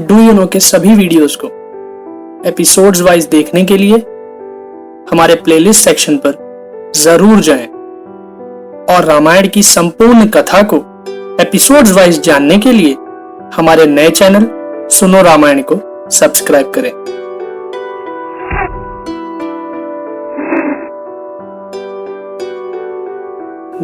Do you know के सभी videos को एपिसोड्स वाइज देखने के लिए हमारे प्लेलिस्ट सेक्शन पर जरूर जाएं और रामायण की संपूर्ण कथा को एपिसोड्स वाइज जानने के लिए हमारे नए चैनल सुनो रामायण को सब्सक्राइब करें।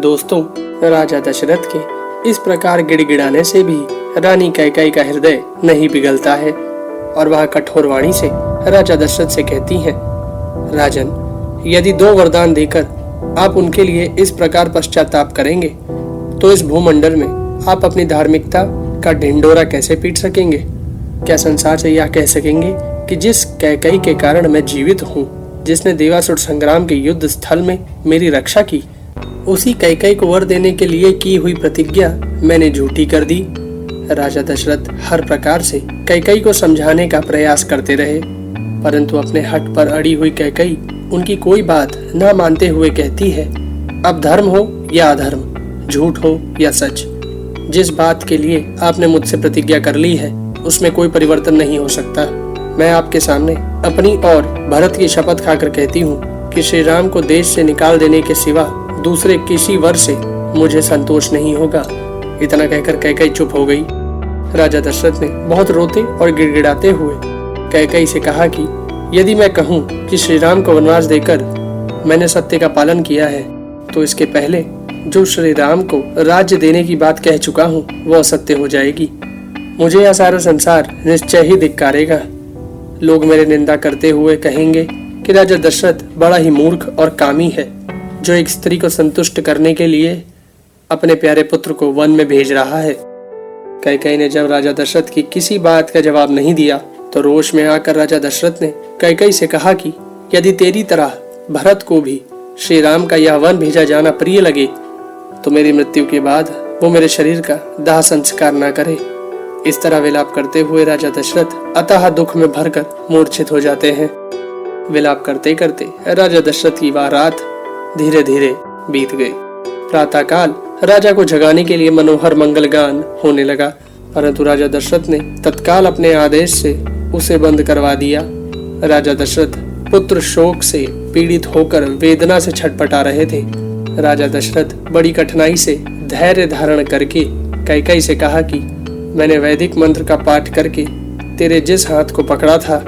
दोस्तों, राजा दशरथ के इस प्रकार गिड़गिड़ाने से भी रानी कैकेयी का हृदय नहीं पिघलता है और वह कठोर वाणी से राजा दशरथ से कहती हैं, राजन, यदि 2 वरदान देकर आप उनके लिए इस प्रकार पश्चाताप करेंगे तो इस भूमंडल में आप अपनी धार्मिकता का ढिंडोरा कैसे पीट सकेंगे? क्या संसार से यह कह सकेंगे कि जिस कैकेयी के कारण मैं जीवित हूँ, जिसने देवासुर संग्राम के युद्ध स्थल में मेरी रक्षा की, उसी कैकेयी को वर देने के लिए की हुई प्रतिज्ञा मैंने झूठी कर दी? राजा दशरथ हर प्रकार से कैकेयी को समझाने का प्रयास करते रहे, परंतु अपने हट पर अड़ी हुई कैकेयी उनकी कोई बात न मानते हुए कहती है, अब धर्म हो या अधर्म, झूठ हो या सच, जिस बात के लिए आपने मुझसे प्रतिज्ञा कर ली है उसमें कोई परिवर्तन नहीं हो सकता। मैं आपके सामने अपनी और भरत की शपथ खाकर कहती हूँ कि श्री राम को देश से निकाल देने के सिवा दूसरे किसी वर से मुझे संतोष नहीं होगा। इतना कहकर कैकेयी चुप हो गई। राजा दशरथ ने बहुत रोते और गिड़गिड़ाते हुए कैकेयी से कहा कि यदि मैं कहूँ कि श्री राम को वनवास देकर मैंने सत्य का पालन किया है, तो इसके पहले जो श्री राम को राज्य देने की बात कह चुका हूँ वह असत्य हो जाएगी। मुझे यह सारा संसार निश्चय ही धिक्कारेगा। लोग मेरे निंदा करते हुए कहेंगे कि राजा दशरथ बड़ा ही मूर्ख और कामी है, जो एक स्त्री को संतुष्ट करने के लिए अपने प्यारे पुत्र को वन में भेज रहा है। कैकेयी ने जब राजा दशरथ की किसी बात का जवाब नहीं दिया तो रोष में आकर राजा दशरथ ने कैकेयी से कहा कि यदि तेरी तरह भरत को भी श्री राम का यह वन भेजा जाना प्रिय लगे तो मेरी मृत्यु के बाद वो मेरे शरीर का दाह संस्कार न करे। इस तरह विलाप करते हुए राजा दशरथ अतः दुख में भरकर मूर्छित हो जाते हैं। विलाप करते करते राजा दशरथ की वह रात धीरे धीरे बीत गई। प्रातः काल राजा को जगाने के लिए मनोहर मंगल गान होने लगा, परंतु राजा दशरथ ने तत्काल अपने आदेश से उसे बंद करवा दिया। राजा दशरथ पुत्र शोक से पीड़ित होकर वेदना से छटपटा रहे थे। राजा दशरथ बड़ी कठिनाई से धैर्य धारण करके कैकेयी से कहा कि मैंने वैदिक मंत्र का पाठ करके तेरे जिस हाथ को पकड़ा था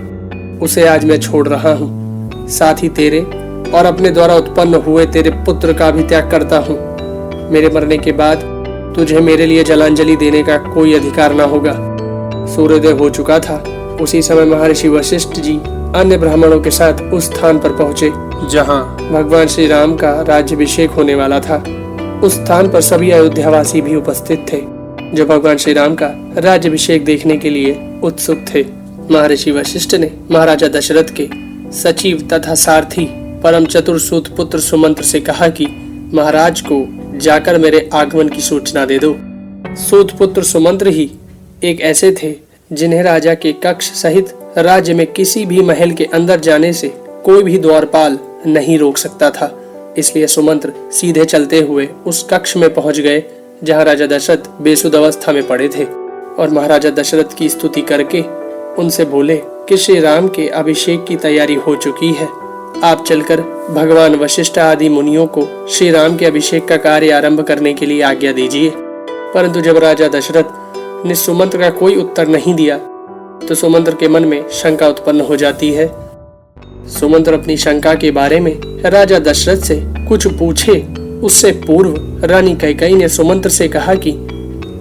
उसे आज मैं छोड़ रहा हूँ, साथ ही तेरे और अपने द्वारा उत्पन्न हुए तेरे पुत्र का भी त्याग करता हूँ। मेरे मरने के बाद तुझे मेरे लिए जलांजलि देने का कोई अधिकार न होगा। सूर्योदय हो चुका था। उसी समय महर्षि वशिष्ठ जी अन्य ब्राह्मणों के साथ उस स्थान पर पहुंचे जहां भगवान श्री राम का राज्याभिषेक होने वाला था। उस स्थान पर सभी अयोध्यावासी भी उपस्थित थे जो भगवान श्री राम का राज्याभिषेक देखने के लिए उत्सुक थे। महर्षि वशिष्ठ ने महाराजा दशरथ के सचिव तथा सारथी परम चतुर सूत पुत्र सुमंत्र से कहा कि महाराज को जाकर मेरे आगमन की सूचना दे दो। सूत पुत्र सुमंत्र ही एक ऐसे थे जिन्हें राजा के कक्ष सहित राज्य में किसी भी महल के अंदर जाने से कोई भी द्वारपाल नहीं रोक सकता था। इसलिए सुमंत्र सीधे चलते हुए उस कक्ष में पहुंच गए जहां राजा दशरथ बेसुध अवस्था में पड़े थे और महाराजा दशरथ की स्तुति करके उनसे बोले कि श्री राम के अभिषेक की तैयारी हो चुकी है। आप चलकर भगवान वशिष्ठ आदि मुनियों को श्री राम के अभिषेक का कार्य आरंभ करने के लिए आज्ञा दीजिए। परंतु जब राजा दशरथ ने सुमंत्र का कोई उत्तर नहीं दिया तो सुमंत्र के मन में शंका उत्पन्न हो जाती है। सुमंत्र अपनी शंका के बारे में राजा दशरथ से कुछ पूछे उससे पूर्व रानी कैकेयी ने सुमंत्र से कहा कि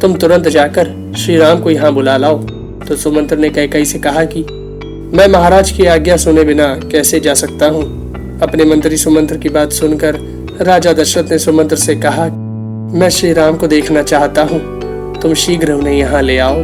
तुम तुरंत जाकर श्री राम को यहाँ बुला लाओ। तो सुमंत्र ने कैकेयी से कहा कि मैं महाराज की आज्ञा सुने बिना कैसे जा सकता हूँ। अपने मंत्री सुमंत्र की बात सुनकर राजा दशरथ ने सुमंत्र से कहा, मैं श्री राम को देखना चाहता हूँ, तुम शीघ्र उन्हें यहाँ ले आओ।